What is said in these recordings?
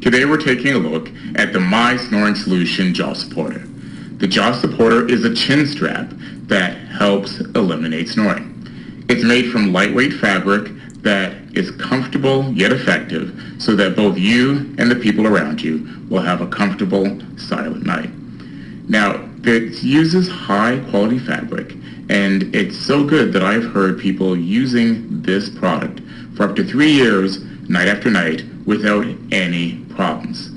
Today we're taking a look at the My Snoring Solution Jaw Supporter. The jaw supporter is a chin strap that helps eliminate snoring. It's made from lightweight fabric that is comfortable yet effective so that both you and the people around you will have a comfortable, silent night. Now, it uses high quality fabric, and it's so good that I've heard people using this product for up to 3 years, night after night, without any problems.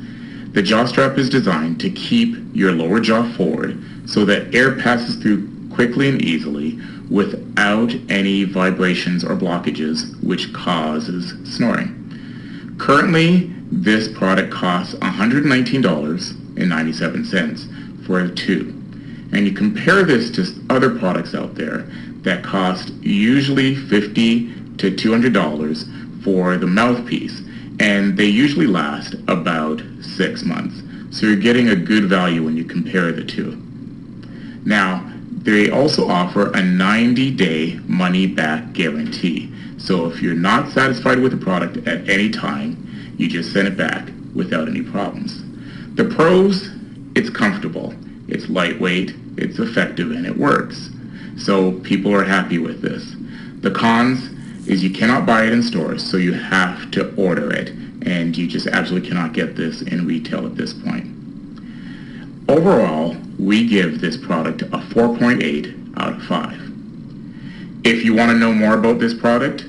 The jaw strap is designed to keep your lower jaw forward so that air passes through quickly and easily without any vibrations or blockages which causes snoring. Currently, this product costs $119.97 for the two. And you compare this to other products out there that cost usually $50 to $200 for the mouthpiece, and they usually last about 6 months. So you're getting a good value when you compare the two. Now, they also offer a 90-day money-back guarantee. So if you're not satisfied with the product at any time, you just send it back without any problems. The pros, it's comfortable, it's lightweight, it's effective, and it works. So people are happy with this. The cons is you cannot buy it in stores, so you have to order it, and you just absolutely cannot get this in retail at this point. Overall, we give this product a 4.8 out of 5. If you want to know more about this product,